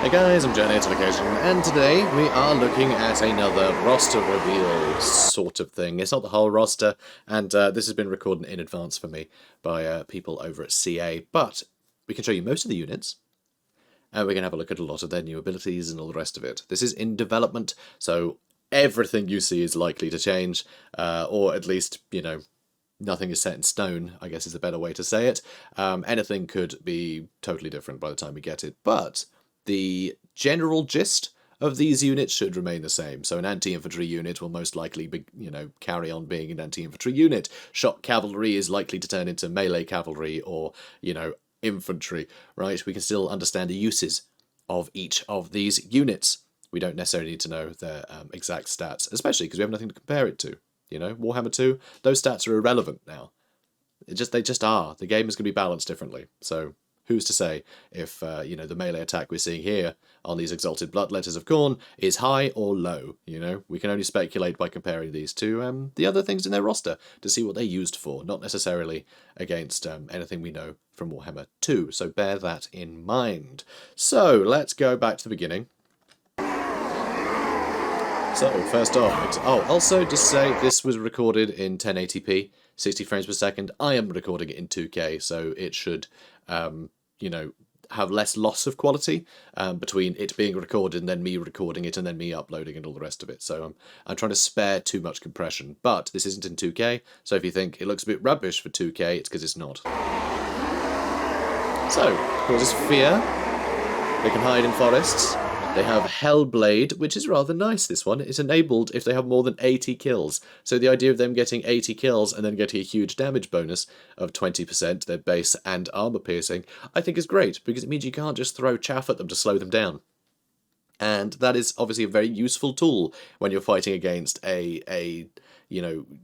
Hey guys, I'm JanetOnOccasion, and today we are looking at another roster reveal sort of thing. It's not the whole roster, and this has been recorded in advance for me by people over at CA, but we can show you most of the units, and we can have a look at a lot of their new abilities and all the rest of it. This is in development, so everything you see is likely to change, or at least, you know, nothing is set in stone, I guess is a better way to say it. Anything could be totally different by the time we get it, but the general gist of these units should remain the same. So an anti-infantry unit will most likely be, carry on being an anti-infantry unit. Shock cavalry is likely to turn into melee cavalry or, infantry, right? We can still understand the uses of each of these units. We don't necessarily need to know their exact stats, especially because we have nothing to compare it to. Warhammer 2, those stats are irrelevant now. They just are. The game is going to be balanced differently. So who's to say if, the melee attack we're seeing here on these Exalted Bloodthirsters of KHORNE is high or low, We can only speculate by comparing these to the other things in their roster to see what they're used for, not necessarily against anything we know from Warhammer 2, so bear that in mind. So, let's go back to the beginning. So, first off, also just say this was recorded in 1080p, 60 frames per second. I am recording it in 2K, so it should, have less loss of quality between it being recorded and then me recording it and then me uploading and all the rest of it. So I'm trying to spare too much compression, but this isn't in 2K, so if you think it looks a bit rubbish for 2K, it's because it's not. So, causes fear. They can hide in forests. They have Hellblade, which is rather nice, this one. It's enabled if they have more than 80 kills. So the idea of them getting 80 kills and then getting a huge damage bonus of 20%, their base and armor piercing, I think is great, because it means you can't just throw chaff at them to slow them down. And that is obviously a very useful tool when you're fighting against a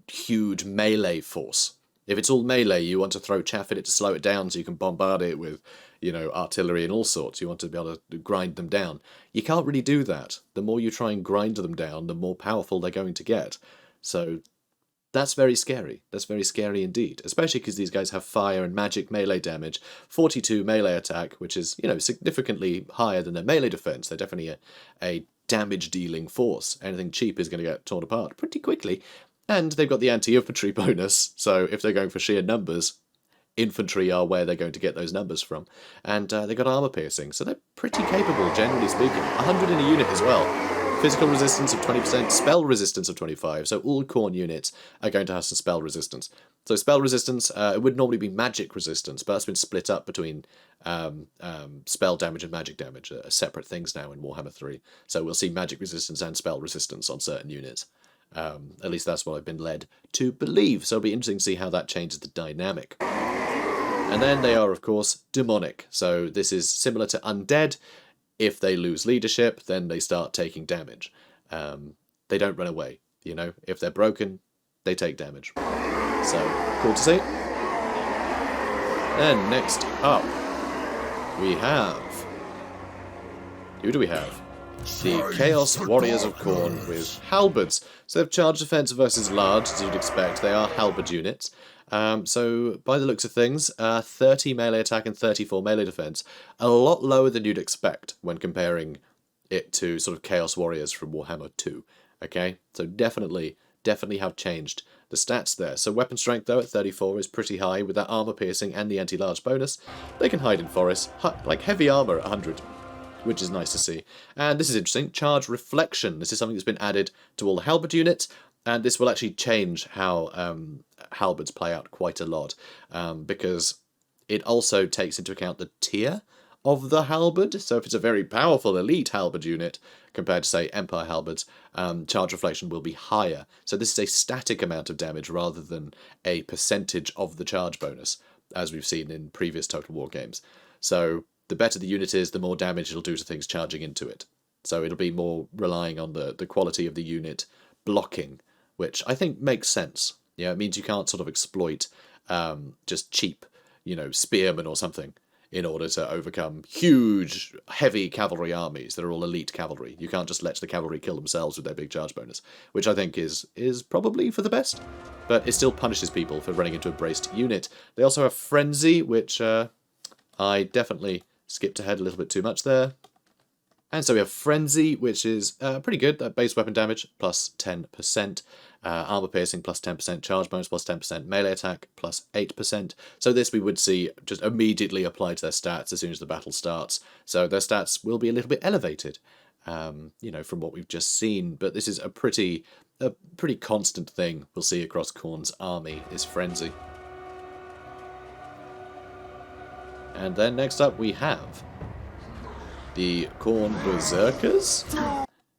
huge melee force. If it's all melee, you want to throw chaff at it to slow it down so you can bombard it with, artillery and all sorts. You want to be able to grind them down. You can't really do that. The more you try and grind them down, the more powerful they're going to get. So that's very scary. That's very scary indeed, especially because these guys have fire and magic melee damage, 42 melee attack, which is, significantly higher than their melee defense. They're definitely a damage-dealing force. Anything cheap is going to get torn apart pretty quickly. And they've got the anti-infantry bonus, so if they're going for sheer numbers, infantry are where they're going to get those numbers from. And they've got armor piercing, so they're pretty capable, generally speaking. 100 in a unit as well. Physical resistance of 20%, spell resistance of 25%, so all KHORNE units are going to have some spell resistance. So spell resistance, it would normally be magic resistance, but that's been split up between spell damage and magic damage, separate things now in Warhammer 3. So we'll see magic resistance and spell resistance on certain units. At least that's what I've been led to believe, so it'll be interesting to see how that changes the dynamic. And then they are, of course, demonic. So this is similar to undead. If they lose leadership, then they start taking damage. They don't run away, If they're broken, they take damage. So, cool to see. And next up, we have... Who do we have? The Chaos Warriors of KHORNE with halberds. So they have charge defense versus large, as you'd expect. They are halberd units. So by the looks of things, 30 melee attack and 34 melee defense. A lot lower than you'd expect when comparing it to sort of Chaos Warriors from Warhammer 2. Okay? So definitely have changed the stats there. So weapon strength, though, at 34 is pretty high with that armor piercing and the anti-large bonus. They can hide in forests, like heavy armor at 100. Which is nice to see. And this is interesting, charge reflection. This is something that's been added to all the halberd units, and this will actually change how halberds play out quite a lot, because it also takes into account the tier of the halberd. So if it's a very powerful elite halberd unit, compared to, say, Empire halberds, charge reflection will be higher. So this is a static amount of damage rather than a percentage of the charge bonus, as we've seen in previous Total War games. So the better the unit is, the more damage it'll do to things charging into it. So it'll be more relying on the quality of the unit blocking, which I think makes sense. Yeah, it means you can't sort of exploit just cheap, spearmen or something in order to overcome huge, heavy cavalry armies that are all elite cavalry. You can't just let the cavalry kill themselves with their big charge bonus, which I think is probably for the best. But it still punishes people for running into a braced unit. They also have Frenzy, which I definitely skipped ahead a little bit too much there. And so we have Frenzy, which is pretty good. That base weapon damage plus 10%, armor piercing plus 10%, charge bonus plus 10%, melee attack plus 8%. So this we would see just immediately apply to their stats as soon as the battle starts. So their stats will be a little bit elevated, you know, from what we've just seen. But this is a pretty constant thing we'll see across KHORNE's army is Frenzy. And then next up we have the KHORNE Berserkers?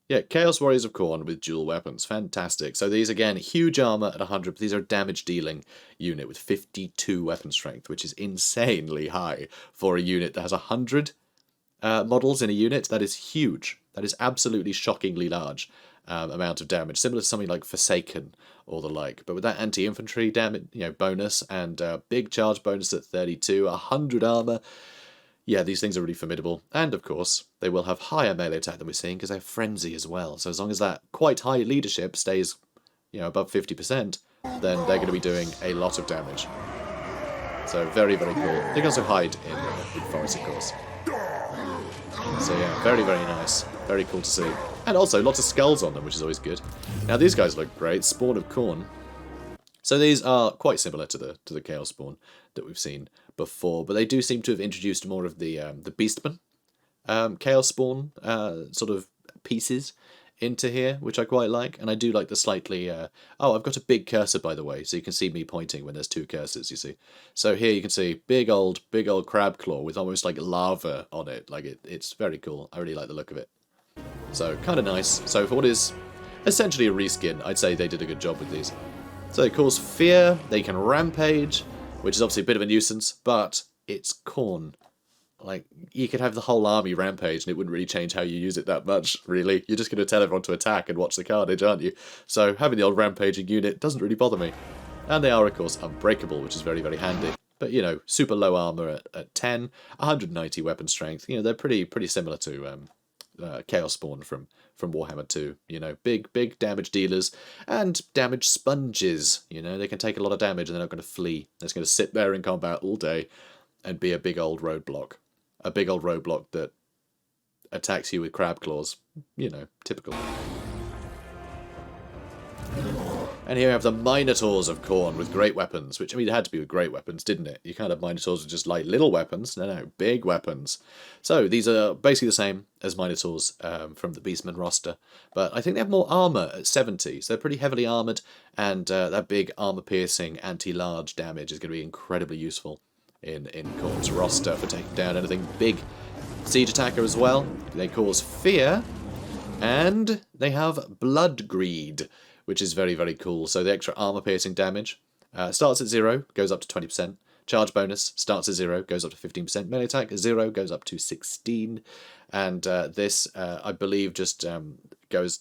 Yeah, Chaos Warriors of KHORNE with dual weapons. Fantastic. So these, again, huge armor at 100, but these are a damage-dealing unit with 52 weapon strength, which is insanely high for a unit that has 100 models in a unit. That is huge. That is absolutely shockingly large amount of damage, similar to something like Forsaken or the like. But with that anti-infantry damage, you know, bonus and big charge bonus at 32, 100 armor. Yeah, these things are really formidable. And, of course, they will have higher melee attack than we're seeing because they have Frenzy as well. So as long as that quite high leadership stays, you know, above 50%, then they're going to be doing a lot of damage. So very, very cool. They can also hide in forests, of course. So yeah, very, very nice. Very cool to see. And also, lots of skulls on them, which is always good. Now, these guys look great. Spawn of KHORNE. So these are quite similar to the Chaos Spawn that we've seen before, but they do seem to have introduced more of the Beastman Chaos Spawn sort of pieces into here, which I quite like, and I do like the slightly... oh, I've got a big cursor, by the way, so you can see me pointing when there's two cursors, you see. So here you can see big old crab claw with almost like lava on it. Like it's very cool. I really like the look of it. So kind of nice. So for what is essentially a reskin, I'd say they did a good job with these. So they cause fear, they can rampage, which is obviously a bit of a nuisance, but it's KHORNE. Like, you could have the whole army rampage and it wouldn't really change how you use it that much, really. You're just going to tell everyone to attack and watch the carnage, aren't you? So having the old rampaging unit doesn't really bother me. And they are, of course, unbreakable, which is very, very handy. But, you know, super low armor at 10, 190 weapon strength. You know, they're pretty similar to Chaos Spawn from Warhammer 2, you know, big damage dealers and damage sponges, you know, they can take a lot of damage and they're not going to flee. They're just going to sit there in combat all day and be a big old roadblock. A big old roadblock that attacks you with crab claws, you know, typical. And here we have the Minotaurs of KHORNE with great weapons, which, I mean, it had to be with great weapons, didn't it? You can't have Minotaurs with just, like, little weapons. No, big weapons. So, these are basically the same as Minotaurs from the Beastman roster, but I think they have more armor at 70, so they're pretty heavily armored, and that big armor-piercing anti-large damage is going to be incredibly useful in KHORNE's roster for taking down anything big. Siege Attacker as well. They cause fear, and they have Blood Greed, which is very, very cool. So the extra armor-piercing damage starts at 0, goes up to 20%. Charge bonus starts at 0, goes up to 15%. Melee attack 0, goes up to 16. And this, I believe, just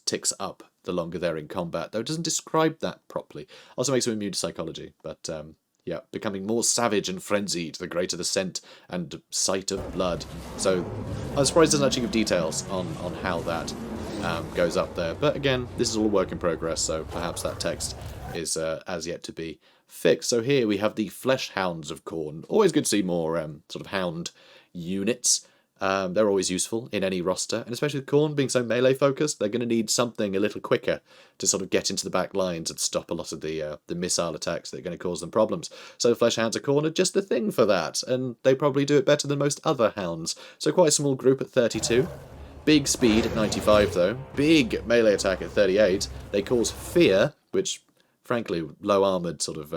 ticks up the longer they're in combat, though it doesn't describe that properly. Also makes them immune to psychology, but yeah, becoming more savage and frenzied the greater the scent and sight of blood. So I'm surprised it doesn't actually give details on how that goes up there. But again, this is all a work in progress, so perhaps that text is as yet to be fixed. So here we have the Flesh Hounds of KHORNE. Always good to see more sort of hound units. They're always useful in any roster, and especially with KHORNE being so melee focused, they're going to need something a little quicker to sort of get into the back lines and stop a lot of the missile attacks that are going to cause them problems. So the Flesh Hounds of KHORNE are just the thing for that, and they probably do it better than most other hounds. So quite a small group at 32. Big speed at 95 though, big melee attack at 38. They cause fear, which frankly low armored sort of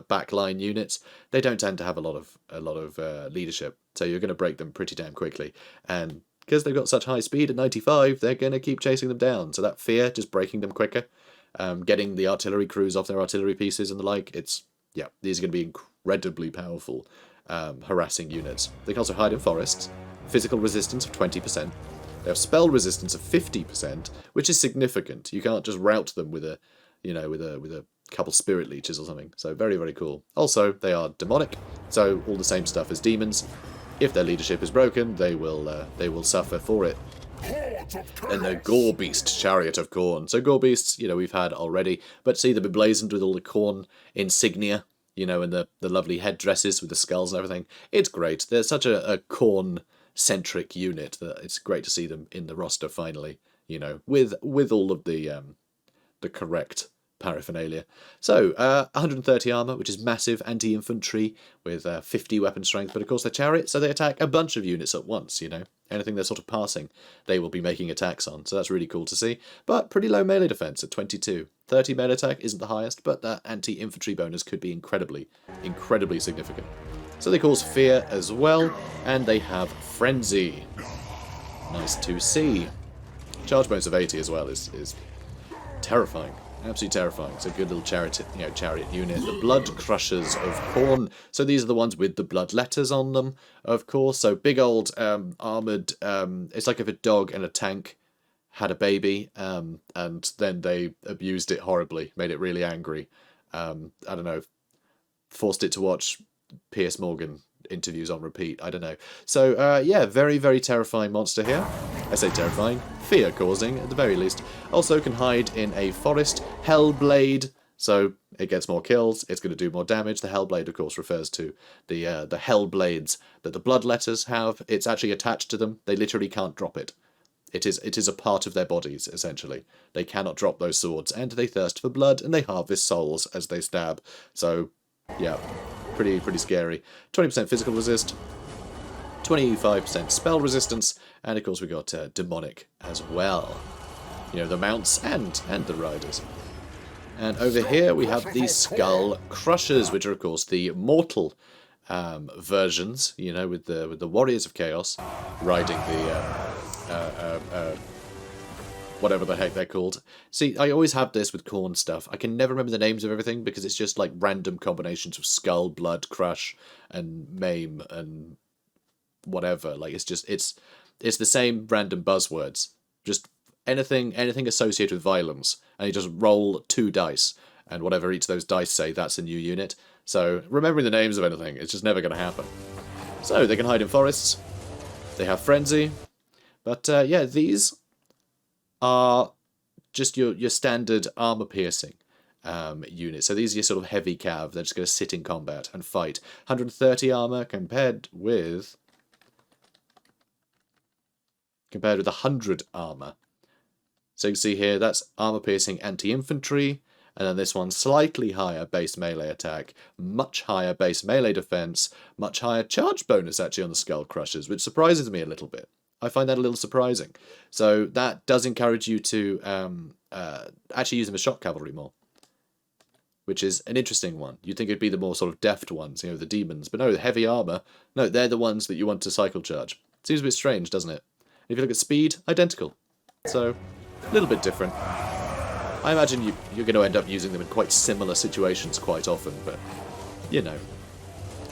backline units, they don't tend to have a lot of leadership, so you're going to break them pretty damn quickly. And because they've got such high speed at 95, they're going to keep chasing them down. So that fear, just breaking them quicker, getting the artillery crews off their artillery pieces and the like. Yeah, these are going to be incredibly powerful harassing units. They can also hide in forests. Physical resistance of 20%. They have spell resistance of 50%, which is significant. You can't just rout them with a couple spirit leeches or something. So very, very cool. Also, they are demonic, so all the same stuff as demons. If their leadership is broken, they will suffer for it. And the Gore Beast Chariot of KHORNE. So Gore Beasts, you know, we've had already, but see them emblazoned with all the KHORNE insignia, you know, and the lovely headdresses with the skulls and everything. It's great. They're such a KHORNE centric unit that it's great to see them in the roster finally, you know, with all of the correct paraphernalia. So, 130 armor, which is massive, anti-infantry with 50 weapon strength, but of course they're chariots, so they attack a bunch of units at once, you know. Anything they're sort of passing, they will be making attacks on, so that's really cool to see. But pretty low melee defense at 22. 30 melee attack isn't the highest, but that anti-infantry bonus could be incredibly significant. So they cause fear as well, and they have frenzy. Nice to see. Charge bonus of 80 as well is terrifying. Absolutely terrifying. It's a good little chariot unit. The Blood Crushers of KHORNE. So these are the ones with the blood letters on them, of course. So big old armoured... it's like if a dog and a tank had a baby, and then they abused it horribly, made it really angry. I don't know, forced it to watch Piers Morgan interviews on repeat. I don't know. So, yeah, very, very terrifying monster here. I say terrifying, fear-causing at the very least. Also can hide in a forest. Hellblade, so it gets more kills, it's going to do more damage. The Hellblade, of course, refers to the Hellblades that the blood letters have. It's actually attached to them. They literally can't drop it. It is a part of their bodies, essentially. They cannot drop those swords, and they thirst for blood, and they harvest souls as they stab. So, yeah, pretty scary. 20% physical resist, 25% spell resistance, and of course we got demonic as well. You know, the mounts and the riders. And over here we have the Skull Crushers, which are of course the mortal versions. You know, with the Warriors of Chaos riding the whatever the heck they're called. See, I always have this with KHORNE stuff. I can never remember the names of everything because it's just like random combinations of skull, blood, crush, and maim, and whatever. Like it's the same random buzzwords. Just anything associated with violence, and you just roll 2 dice, and whatever each of those dice say, that's a new unit. So remembering the names of anything, it's just never going to happen. So they can hide in forests. They have frenzy, but yeah, these are just your standard armor-piercing units. So these are your sort of heavy cav. They're just going to sit in combat and fight. 130 armor compared with 100 armor. So you can see here, that's armor-piercing anti-infantry, and then this one slightly higher base melee attack, much higher base melee defense, much higher charge bonus actually on the Skull Crushers, which surprises me a little bit. I find that a little surprising. So that does encourage you to actually use them as shock cavalry more, which is an interesting one. You'd think it'd be the more sort of deft ones, you know, the demons. But no, the heavy armor, no, they're the ones that you want to cycle charge. Seems a bit strange, doesn't it? And if you look at speed, identical. So, a little bit different. I imagine you're going to end up using them in quite similar situations quite often, but, you know,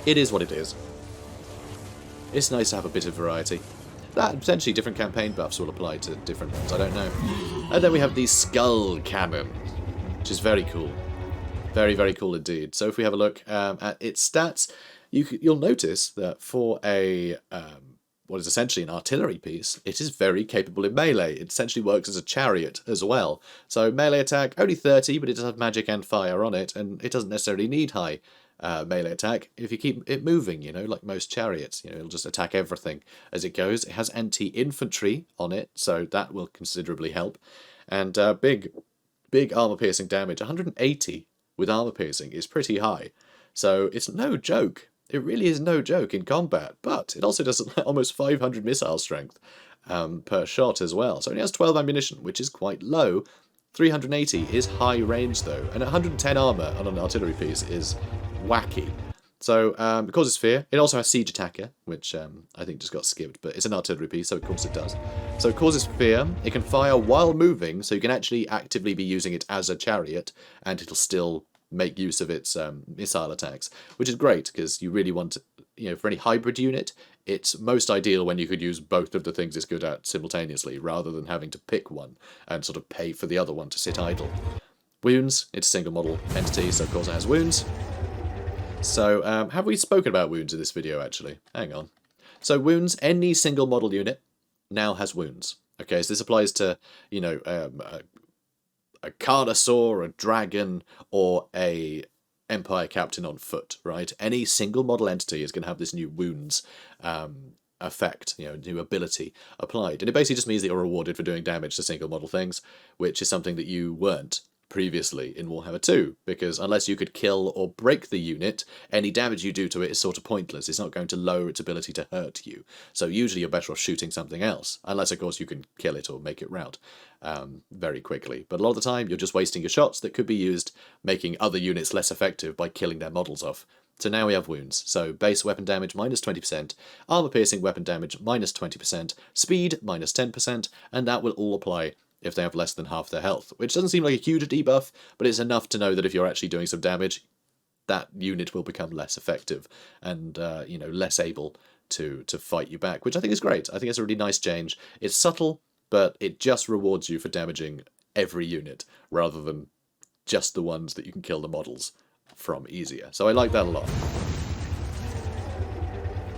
it is what it is. It's nice to have a bit of variety. That, potentially different campaign buffs will apply to different ones, I don't know. And then we have the Skull Cannon, which is very cool. Very, very cool indeed. So if we have a look at its stats, you'll notice that for a what is essentially an artillery piece, it is very capable in melee. It essentially works as a chariot as well. So melee attack, only 30, but it does have magic and fire on it, and it doesn't necessarily need high melee attack if you keep it moving, you know, like most chariots. You know, it'll just attack everything as it goes. It has anti-infantry on it, so that will considerably help. And big armor-piercing damage, 180 with armor-piercing is pretty high. So it's no joke. It really is no joke in combat, but it also does almost 500 missile strength per shot as well. So it has 12 ammunition, which is quite low. 380 is high range though, and 110 armor on an artillery piece is wacky. So it causes fear. It also has siege attacker, which I think just got skipped, but it's an artillery piece, so of course it does. So it causes fear. It can fire while moving, so you can actually actively be using it as a chariot, and it'll still make use of its missile attacks, which is great because you really want to, you know, for any hybrid unit, it's most ideal when you could use both of the things it's good at simultaneously, rather than having to pick one and sort of pay for the other one to sit idle. Wounds, it's a single model entity, so of course it has wounds. So, have we spoken about wounds in this video, actually? Hang on. So wounds, any single model unit now has wounds. Okay, so this applies to, you know, a Carnosaur, a dragon, or a Empire captain on foot, right? Any single model entity is going to have this new wounds effect, new ability applied. And it basically just means that you're rewarded for doing damage to single model things, which is something that you weren't previously in Warhammer 2, because unless you could kill or break the unit, any damage you do to it is sort of pointless. It's not going to lower its ability to hurt you. So usually you're better off shooting something else, unless of course you can kill it or make it rout very quickly. But a lot of the time you're just wasting your shots that could be used making other units less effective by killing their models off. So now we have wounds. So base weapon damage minus 20%, armor piercing weapon damage minus 20%, speed minus 10%, and that will all apply if they have less than half their health, which doesn't seem like a huge debuff, but it's enough to know that if you're actually doing some damage, that unit will become less effective and less able to fight you back, which I think is great. I think it's a really nice change. It's subtle, but it just rewards you for damaging every unit rather than just the ones that you can kill the models from easier. So I like that a lot.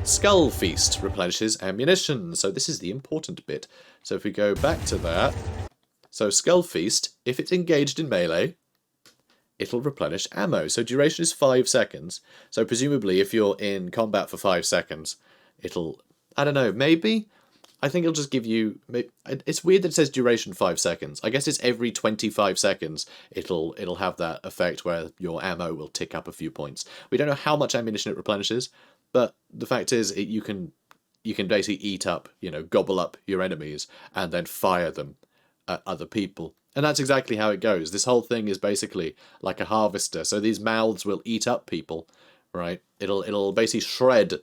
Skull Feast replenishes ammunition. So this is the important bit. So if we go back to that, so Skull Feast, if it's engaged in melee, it'll replenish ammo. So duration is 5 seconds. So presumably if you're in combat for 5 seconds, it'll, I don't know, maybe? I think it'll just give you, it's weird that it says duration 5 seconds. I guess it's every 25 seconds it'll have that effect where your ammo will tick up a few points. We don't know how much ammunition it replenishes, but the fact is you can basically eat up, gobble up your enemies and then fire them at other people. And that's exactly how it goes. This whole thing is basically like a harvester. So these mouths will eat up people, right? It'll basically shred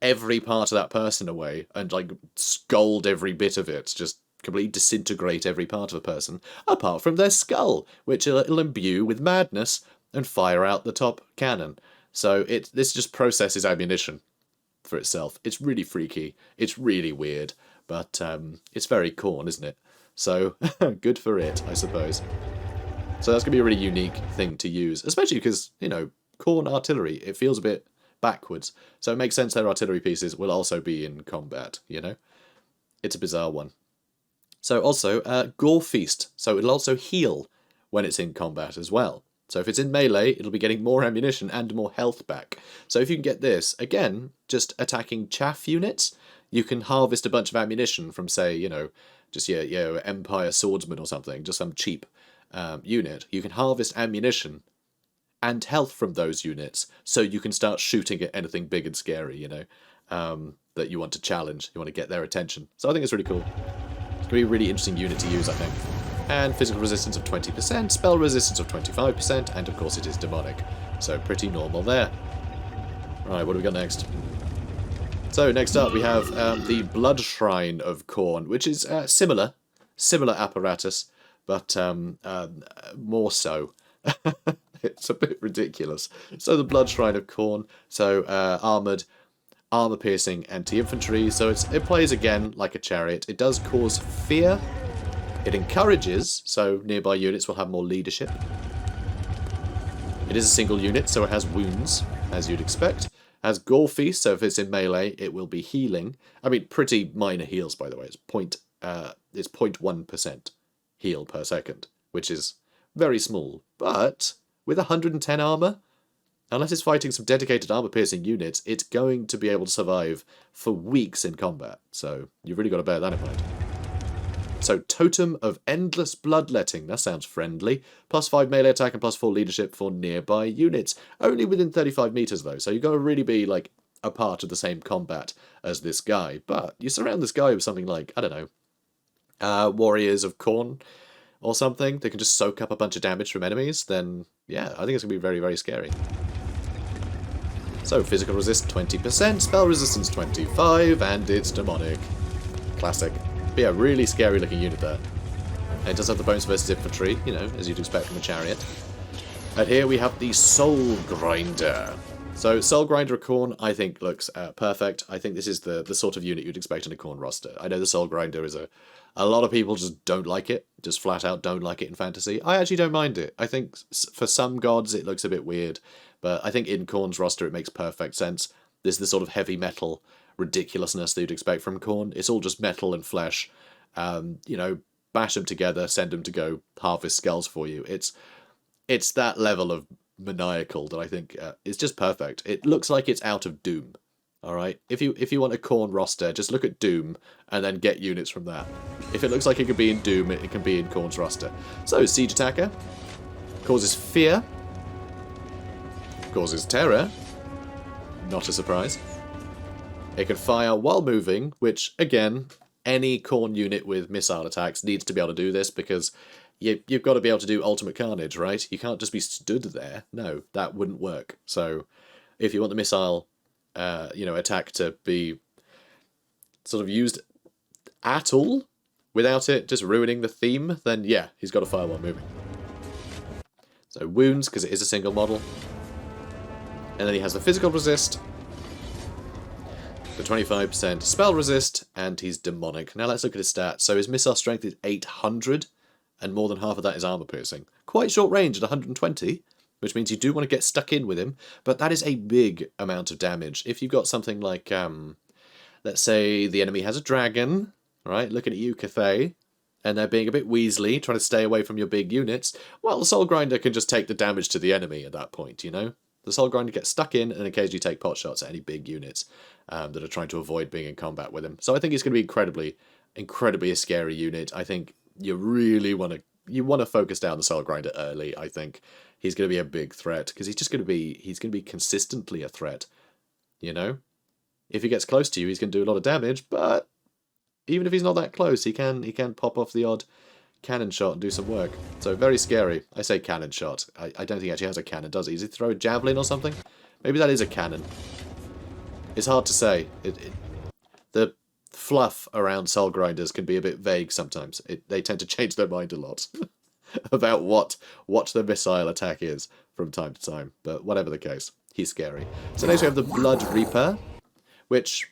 every part of that person away and like scold every bit of it, just completely disintegrate every part of a person, apart from their skull, which it'll imbue with madness and fire out the top cannon. So this just processes ammunition for itself. It's really freaky. It's really weird, but it's very KHORNE, isn't it? So good for it, I suppose. So that's going to be a really unique thing to use, especially because, KHORNE artillery, it feels a bit backwards. So it makes sense their artillery pieces will also be in combat, It's a bizarre one. So also, Gore Feast. So it'll also heal when it's in combat as well. So if it's in melee, it'll be getting more ammunition and more health back. So if you can get this, again, just attacking chaff units, you can harvest a bunch of ammunition from, say, just your Empire Swordsman or something, just some cheap unit. You can harvest ammunition and health from those units, so you can start shooting at anything big and scary, that you want to challenge, you want to get their attention. So I think it's really cool. It's going to be a really interesting unit to use, I think. And physical resistance of 20%, spell resistance of 25%, and of course it is demonic. So pretty normal there. Right, what do we got next? So next up we have the Blood Shrine of KHORNE, which is similar apparatus, but more so. It's a bit ridiculous. So the Blood Shrine of KHORNE, so armoured, armour-piercing anti-infantry, so it plays again like a chariot. It does cause fear. It encourages, so nearby units will have more leadership. It is a single unit, so it has wounds, as you'd expect. It has Gore Feast, so if it's in melee, it will be healing. I mean, pretty minor heals, by the way. It's 0.1% heal per second, which is very small, but with 110 armor, unless it's fighting some dedicated armor-piercing units, it's going to be able to survive for weeks in combat. So you've really got to bear that in mind. So Totem of Endless Bloodletting, that sounds friendly. +5 melee attack and +4 leadership for nearby units. Only within 35 meters though, so you've got to really be like a part of the same combat as this guy. But you surround this guy with something like, I don't know, Warriors of KHORNE or something. They can just soak up a bunch of damage from enemies, then yeah, I think it's going to be very, very scary. So physical resist 20%, spell resistance 25, and it's demonic. Classic. But yeah, really scary looking unit there. And it does have the bones versus infantry, as you'd expect from a chariot. And here we have the Soul Grinder. So Soul Grinder of KHORNE, I think, looks perfect. I think this is the sort of unit you'd expect in a KHORNE roster. I know the Soul Grinder is a lot of people just don't like it, just flat out don't like it in fantasy. I actually don't mind it. I think for some gods it looks a bit weird, but I think in KHORNE's roster it makes perfect sense. There's the sort of heavy metal ridiculousness that you'd expect from KHORNE. It's all just metal and flesh. Bash them together, send them to go harvest skulls for you. It's that level of maniacal that I think is just perfect. It looks like it's out of Doom. Alright? If you want a KHORNE roster, just look at Doom and then get units from that. If it looks like it could be in Doom, it can be in KHORNE's roster. So, Siege Attacker. Causes fear. Causes terror. Not a surprise. It can fire while moving, which, again, any KHORNE unit with missile attacks needs to be able to do this, because you've got to be able to do ultimate carnage, right? You can't just be stood there. No, that wouldn't work. So, if you want the missile attack to be sort of used at all, without it just ruining the theme, then yeah, he's got to fire while moving. So wounds, because it is a single model. And then he has the physical resist, the 25% spell resist, and he's demonic. Now let's look at his stats. So his missile strength is 800, and more than half of that is armor piercing. Quite short range at 120, which means you do want to get stuck in with him, but that is a big amount of damage. If you've got something like, let's say the enemy has a dragon, right, looking at you, Cathay, and they're being a bit weaselly, trying to stay away from your big units, well, the Soul Grinder can just take the damage to the enemy at that point, you know? The Soul Grinder gets stuck in and occasionally take pot shots at any big units that are trying to avoid being in combat with him. So I think it's going to be incredibly a scary unit. I think you really want to focus down the Soul Grinder early, I think. He's going to be a big threat, because he's going to be consistently a threat, you know? If he gets close to you, he's going to do a lot of damage, but even if he's not that close, he can pop off the odd cannon shot and do some work. So very scary. I say cannon shot. I don't think he actually has a cannon, does he? Does he throw a javelin or something? Maybe that is a cannon. It's hard to say. The fluff around Soul Grinders can be a bit vague sometimes. They tend to change their mind a lot about what the missile attack is from time to time. But whatever the case, he's scary. So next we have the Blood Reaper, which...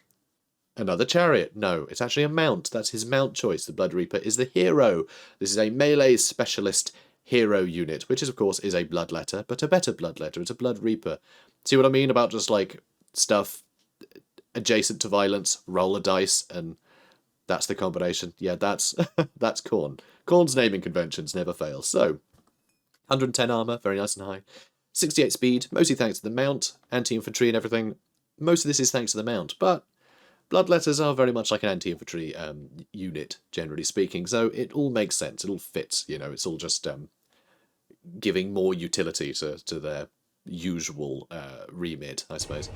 Another chariot. No, it's actually a mount. That's his mount choice. The Blood Reaper is the hero. This is a melee specialist hero unit, which is, of course, is a bloodletter, but a better bloodletter. It's a Blood Reaper. See what I mean about just, like, stuff adjacent to violence, roll a dice, and that's the combination. Yeah, that's that's KHORNE. KHORNE's naming conventions never fail. So, 110 armor, very nice and high. 68 speed, mostly thanks to the mount, anti-infantry and everything. Most of this is thanks to the mount, but bloodletters are very much like an anti-infantry unit, generally speaking, so it all makes sense. It all fits, you know. It's all just giving more utility to their usual remit, I suppose.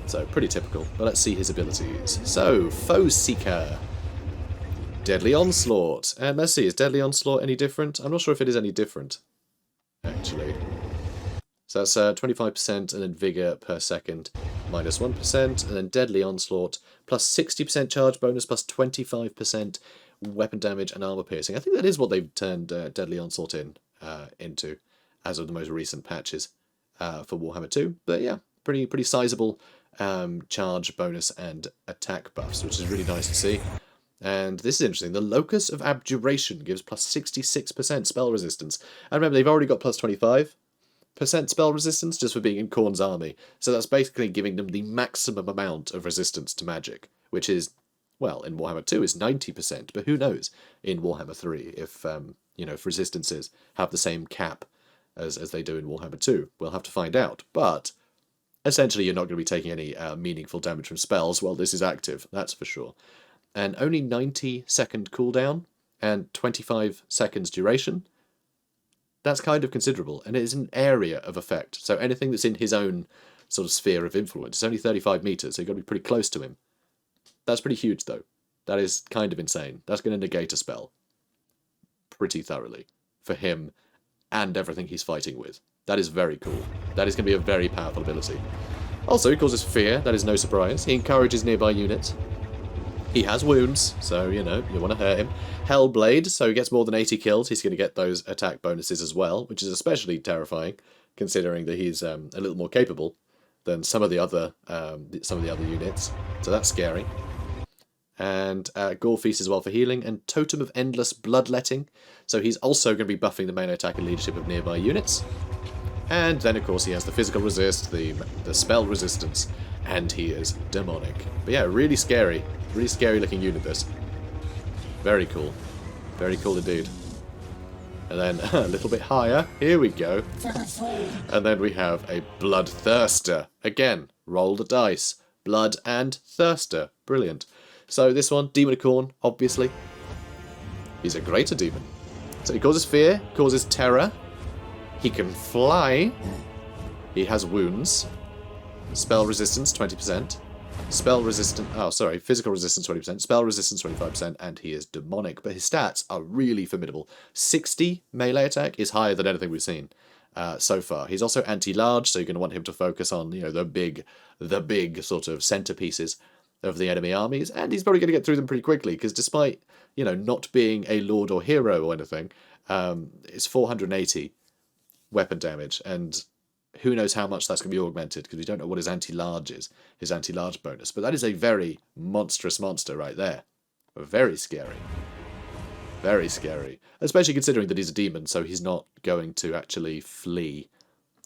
So, pretty typical. But let's see his abilities. So, Foe Seeker. Deadly Onslaught. And let's see, is Deadly Onslaught any different? I'm not sure if it is any different, actually. So that's 25% and then Vigor per second, minus 1%, and then Deadly Onslaught, plus 60% charge bonus, plus 25% weapon damage and armor piercing. I think that is what they've turned Deadly Onslaught into, as of the most recent patches for Warhammer 2. But yeah, pretty sizable charge bonus and attack buffs, which is really nice to see. And this is interesting. The Locus of Abjuration gives plus 66% spell resistance. And remember, they've already got plus 25% spell resistance just for being in KHORNE's army. So that's basically giving them the maximum amount of resistance to magic, which is, well, in Warhammer 2 is 90%, but who knows in Warhammer 3 if, if resistances have the same cap as they do in Warhammer 2. We'll have to find out, but essentially you're not going to be taking any meaningful damage from spells while this is active, that's for sure. And only 90-second cooldown and 25 seconds duration. That's kind of considerable, and it is an area of effect. So anything that's in his own sort of sphere of influence. It's only 35 meters, so you've got to be pretty close to him. That's pretty huge, though. That is kind of insane. That's going to negate a spell pretty thoroughly for him and everything he's fighting with. That is very cool. That is going to be a very powerful ability. Also, he causes fear. That is no surprise. He encourages nearby units. He has wounds, so, you want to hurt him. Hellblade, so he gets more than 80 kills. He's going to get those attack bonuses as well, which is especially terrifying, considering that he's a little more capable than some of the other units. So that's scary. And Gore Feast as well for healing, and Totem of Endless Bloodletting. So he's also going to be buffing the main attack and leadership of nearby units. And then, of course, he has the physical resist, the spell resistance, and he is demonic. But yeah, really scary looking unit, this. Very cool. Very cool indeed. And then a little bit higher, here we go. And then we have a Bloodthirster. Again, roll the dice. Blood and Thirster. Brilliant. So this one, Demon of Khorne, obviously. He's a greater demon. So he causes fear, causes terror. He can fly. He has wounds. Spell resistance, 20%. Spell resistance, physical resistance 20%, spell resistance 25%, and he is demonic. But his stats are really formidable. 60 melee attack is higher than anything we've seen so far. He's also anti-large, so you're going to want him to focus on, you know, the big sort of centerpieces of the enemy armies, and he's probably going to get through them pretty quickly, because despite, you know, not being a lord or hero or anything, it's 480 weapon damage, and who knows how much that's going to be augmented, because we don't know what his anti-large is, his anti-large bonus. But that is a very monstrous monster right there. Very scary. Very scary. Especially considering that he's a demon, so he's not going to actually flee.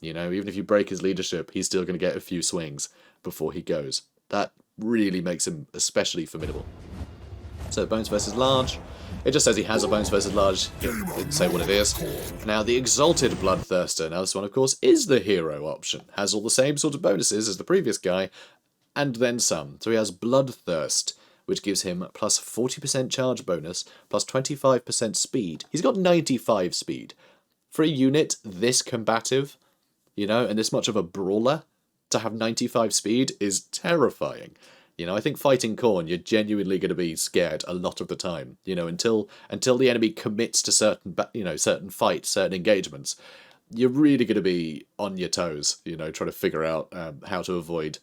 You know, even if you break his leadership, he's still going to get a few swings before he goes. That really makes him especially formidable. So Bones versus Large. It just says he has a Bones versus Large. It didn't say what it is. Now, the Exalted Bloodthirster. Now, this one, of course, is the hero option. Has all the same sort of bonuses as the previous guy, and then some. So he has Bloodthirst, which gives him plus 40% charge bonus, plus 25% speed. He's got 95 speed. For a unit this combative, you know, and this much of a brawler, to have 95 speed is terrifying. You know, I think fighting Khorne, you're genuinely going to be scared a lot of the time. You know, until the enemy commits to certain fights, certain engagements, you're really going to be on your toes. You know, trying to figure out how to avoid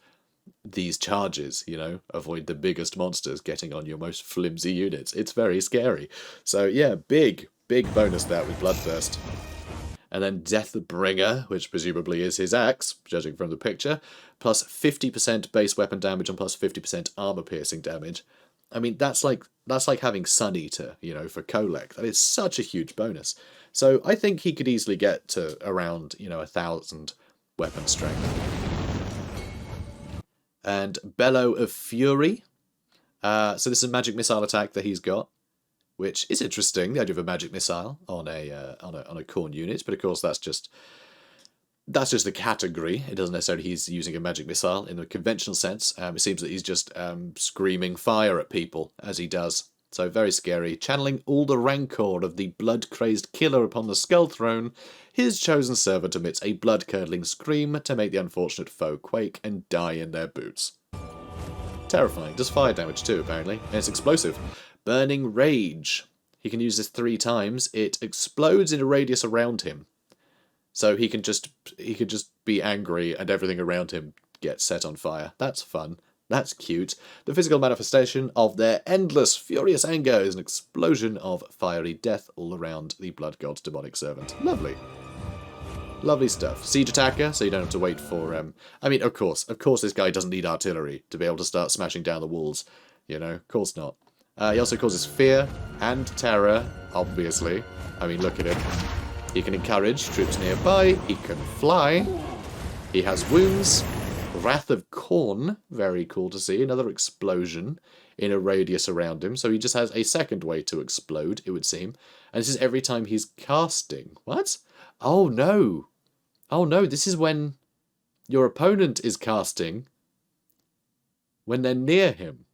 these charges. You know, avoid the biggest monsters getting on your most flimsy units. It's very scary. So yeah, big bonus there with Bloodthirst. And then Deathbringer, which presumably is his axe, judging from the picture, plus 50% base weapon damage and plus 50% armor-piercing damage. I mean, that's like having Sun Eater, you know, for Kolek. That is such a huge bonus. So I think he could easily get to around, you know, 1,000 weapon strength. And Bellow of Fury. So this is a magic missile attack that he's got, which is interesting, the idea of a magic missile on a Khorne unit, but of course that's just the category. It doesn't necessarily he's using a magic missile in the conventional sense. It seems that he's just screaming fire at people as he does. So very scary. Channeling all the rancor of the blood-crazed killer upon the Skull Throne, his chosen servant emits a blood-curdling scream to make the unfortunate foe quake and die in their boots. Terrifying. Does fire damage too, apparently, and it's explosive. Burning Rage. He can use this 3 times. It explodes in a radius around him. So he can just be angry and everything around him gets set on fire. That's fun. That's cute. The physical manifestation of their endless, furious anger is an explosion of fiery death all around the Blood God's demonic servant. Lovely. Lovely stuff. Siege attacker, so you don't have to wait for... I mean, of course this guy doesn't need artillery to be able to start smashing down the walls. You know, of course not. He also causes fear and terror, obviously. I mean, look at him. He can encourage troops nearby. He can fly. He has wounds. Wrath of Khorne, very cool to see. Another explosion in a radius around him. So he just has a second way to explode, it would seem. And this is every time he's casting. What? Oh, no. Oh, no, this is when your opponent is casting when they're near him.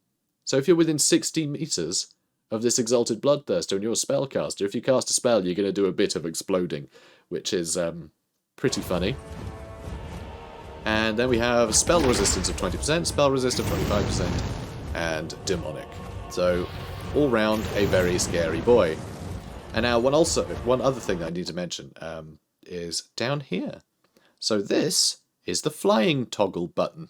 So if you're within 60 meters of this Exalted Bloodthirster and you're a spellcaster, if you cast a spell, you're going to do a bit of exploding, which is pretty funny. And then we have spell resistance of 20%, spell resist of 25%, and demonic. So all round a very scary boy. And now one other thing that I need to mention is down here. So this is the flying toggle button.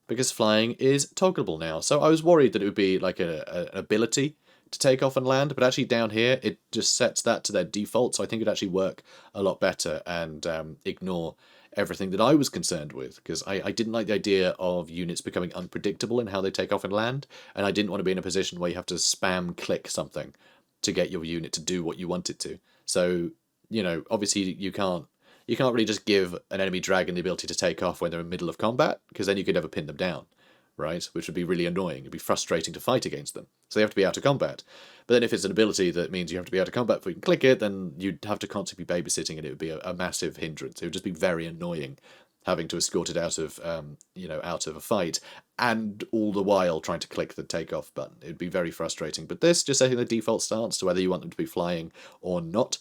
Because flying is toggleable now. So I was worried that it would be like an ability to take off and land, but actually down here it just sets that to their default, so I think it'd actually work a lot better and ignore everything that I was concerned with, because I didn't like the idea of units becoming unpredictable in how they take off and land, and I didn't want to be in a position where you have to spam click something to get your unit to do what you want it to. So, you know, obviously you can't really just give an enemy dragon the ability to take off when they're in the middle of combat, because then you could never pin them down, right? Which would be really annoying. It'd be frustrating to fight against them. So they have to be out of combat. But then if it's an ability that means you have to be out of combat before you can click it, then you'd have to constantly be babysitting and it would be a massive hindrance. It would just be very annoying having to escort it out of, you know, out of a fight, and all the while trying to click the takeoff button. It would be very frustrating. But this, just setting the default stance to whether you want them to be flying or not,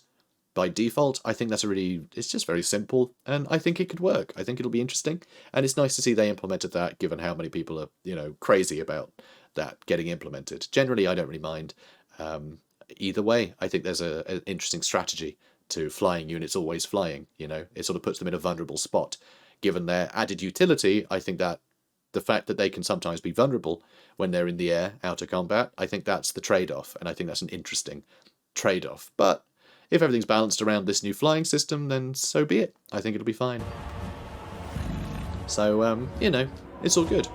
by default, I think that's it's just very simple, and I think it could work. I think it'll be interesting, and it's nice to see they implemented that, given how many people are, you know, crazy about that getting implemented. Generally, I don't really mind. Either way, I think there's an interesting strategy to flying units always flying, you know. It sort of puts them in a vulnerable spot. Given their added utility, I think that the fact that they can sometimes be vulnerable when they're in the air, out of combat, I think that's the trade-off, and I think that's an interesting trade-off. But if everything's balanced around this new flying system, then so be it. I think it'll be fine. So, you know, it's all good.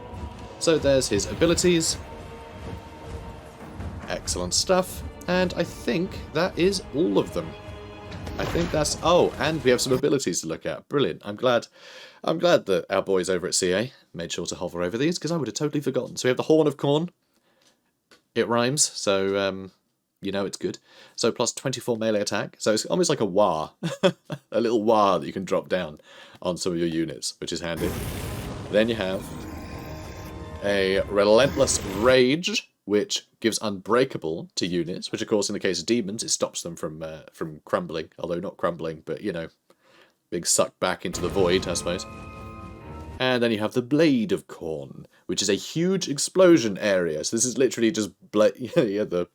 So there's his abilities. Excellent stuff. And I think that is all of them. I think that's... Oh, and we have some abilities to look at. Brilliant. I'm glad that our boys over at CA made sure to hover over these, because I would have totally forgotten. So we have the Horn of Khorne. It rhymes, so... you know it's good. So plus 24 melee attack. So it's almost like a wah. A little wah that you can drop down on some of your units, which is handy. Then you have a Relentless Rage, which gives Unbreakable to units, which of course in the case of demons it stops them from crumbling. Although not crumbling, but you know, being sucked back into the void, I suppose. And then you have the Blade of Khorne, which is a huge explosion area. So this is literally just the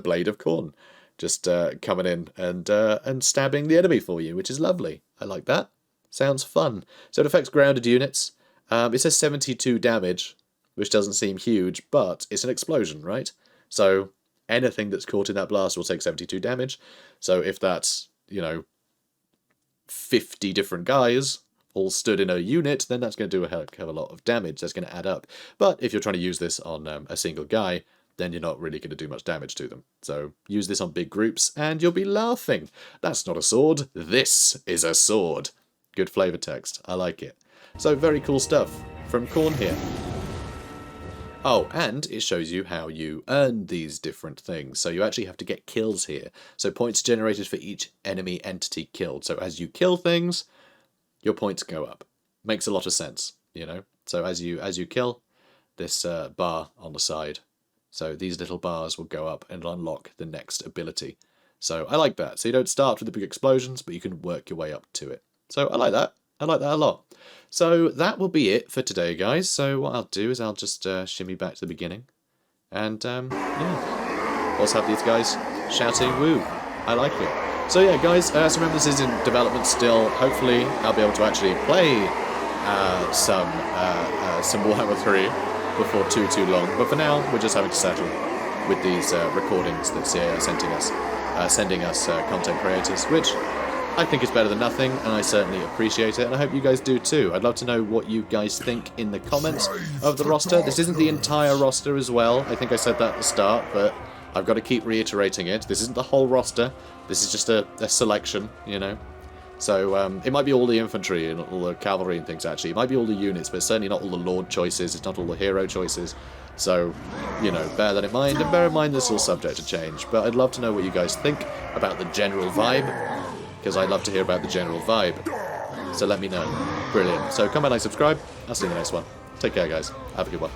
Blade of Khorne, just coming in and stabbing the enemy for you, which is lovely. I like that. Sounds fun. So it affects grounded units. It says 72 damage, which doesn't seem huge, but it's an explosion, right? So anything that's caught in that blast will take 72 damage. So if that's, you know, 50 different guys all stood in a unit, then that's going to do a heck of a lot of damage. That's going to add up. But if you're trying to use this on a single guy, then you're not really going to do much damage to them. So use this on big groups, and you'll be laughing. That's not a sword. This is a sword. Good flavor text. I like it. So very cool stuff from Khorne here. Oh, and it shows you how you earn these different things. So you actually have to get kills here. So points generated for each enemy entity killed. So as you kill things, your points go up. Makes a lot of sense, you know. So as you kill, this bar on the side, so these little bars will go up and unlock the next ability. So I like that. So you don't start with the big explosions, but you can work your way up to it. So I like that. I like that a lot. So that will be it for today, guys. So what I'll do is I'll just shimmy back to the beginning. And, yeah. Also have these guys shouting, woo. I like it. So yeah, guys, so remember this is in development still. Hopefully I'll be able to actually play some Warhammer 3 before too long. But for now, we're just having to settle with these recordings that CA are sending us content creators, which I think is better than nothing, and I certainly appreciate it, and I hope you guys do too. I'd love to know what you guys think in the comments of the roster. This isn't the entire roster as well. I think I said that at the start, but I've got to keep reiterating it. This isn't the whole roster. This is just a selection, you know. So it might be all the infantry and all the cavalry and things, actually. It might be all the units, but certainly not all the lord choices. It's not all the hero choices. So, you know, bear that in mind, and bear in mind this is all subject to change. But I'd love to know what you guys think about the general vibe, because I'd love to hear about the general vibe. So let me know. Brilliant. So comment, like, subscribe. I'll see you in the next one. Take care, guys. Have a good one.